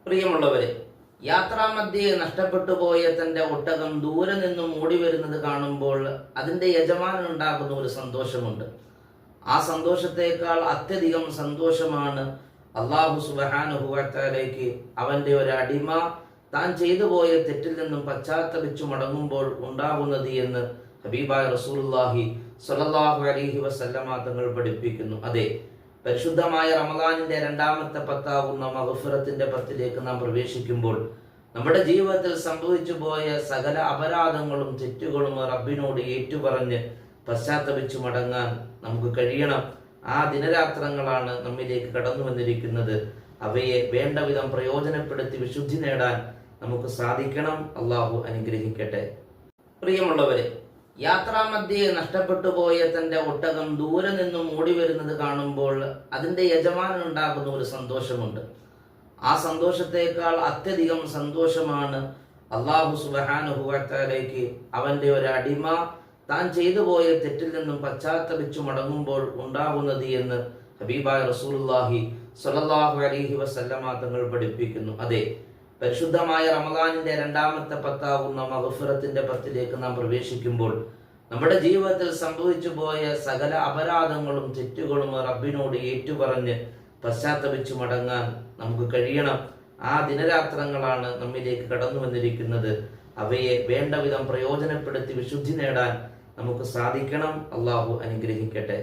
പ്രിയമുള്ളവരെ, യാത്രാമധ്യേ നഷ്ടപ്പെട്ടു പോയ തന്റെ ഒട്ടകം ദൂരെ നിന്നും ഓടി വരുന്നത് കാണുമ്പോൾ അതിന്റെ യജമാനുണ്ടാകുന്ന ഒരു സന്തോഷമുണ്ട്. ആ സന്തോഷത്തേക്കാൾ അത്യധികം സന്തോഷമാണ് അല്ലാഹു സുബ്ഹാനഹു വ തആലയ്ക്ക് അവന്റെ ഒരു അടിമ താൻ ചെയ്തു പോയ തെറ്റിൽ നിന്നും പശ്ചാത്തപിച്ചു മടങ്ങുമ്പോൾ ഉണ്ടാകുന്നത് എന്ന് ഹബീബായ റസൂലുള്ളാഹി സ്വല്ലല്ലാഹു അലൈഹി വസല്ലമ തങ്ങൾ പഠിപ്പിക്കുന്നു. അതെ, പരിശുദ്ധമായ റമദാനിന്റെ രണ്ടാമത്തെ പത്താവുന്ന മഗ്ഫിറത്തിന്റെ പത്തിലേക്ക് നാം പ്രവേശിക്കുമ്പോൾ നമ്മുടെ ജീവിതത്തിൽ സംഭവിച്ചു പോയ സകല അപരാധങ്ങളും തെറ്റുകളും റബ്ബിനോട് ഏറ്റുപറഞ്ഞ് പശ്ചാത്തപിച്ചു മടങ്ങാൻ നമുക്ക് കഴിയണം. ആ ദിനരാത്രങ്ങളാണ് നമ്മിലേക്ക് കടന്നു വന്നിരിക്കുന്നത്. അവയെ വേണ്ട വിധം പ്രയോജനപ്പെടുത്തി വിശുദ്ധി നേടാൻ നമുക്ക് സാധിക്കണം. അള്ളാഹു അനുഗ്രഹിക്കട്ടെ. പ്രിയമുള്ളവരെ, യാത്രാമധ്യേ നഷ്ടപ്പെട്ടു പോയ തന്റെ ഒട്ടകം ദൂരെ നിന്നും ഓടി വരുന്നത് കാണുമ്പോൾ അതിന്റെ യജമാനുണ്ടാകുന്ന ഒരു സന്തോഷമുണ്ട്. ആ സന്തോഷത്തേക്കാൾ അത്യധികം സന്തോഷമാണ് അല്ലാഹു സുബ്ഹാനഹു വ തആലയ്ക്ക് അവന്റെ ഒരു അടിമ താൻ ചെയ്തു പോയ തെറ്റിൽ നിന്നും പശ്ചാത്തപിച്ചു മടങ്ങുമ്പോൾ ഉണ്ടാകുന്നത് എന്ന് ഹബീബായ റസൂലുള്ളാഹി സ്വല്ലല്ലാഹു അലൈഹി വസല്ലമ തങ്ങൾ പഠിപ്പിക്കുന്നു. അതെ, പരിശുദ്ധമായ റമദാനിന്റെ രണ്ടാമത്തെ പത്താവുന്ന മഗ്ഫിറത്തിന്റെ പത്തിലേക്ക് നാം പ്രവേശിക്കുമ്പോൾ നമ്മുടെ ജീവിതത്തിൽ സംഭവിച്ചു പോയ സകല അപരാധങ്ങളും തെറ്റുകളും റബ്ബിനോട് ഏറ്റുപറഞ്ഞ് പശ്ചാത്തപിച്ചു മടങ്ങാൻ നമുക്ക് കഴിയണം. ആ ദിനരാത്രങ്ങളാണ് നമ്മിലേക്ക് കടന്നു വന്നിരിക്കുന്നത്. അവയെ വേണ്ട വിധം പ്രയോജനപ്പെടുത്തി വിശുദ്ധി നേടാൻ നമുക്ക് സാധിക്കണം. അള്ളാഹു അനുഗ്രഹിക്കട്ടെ.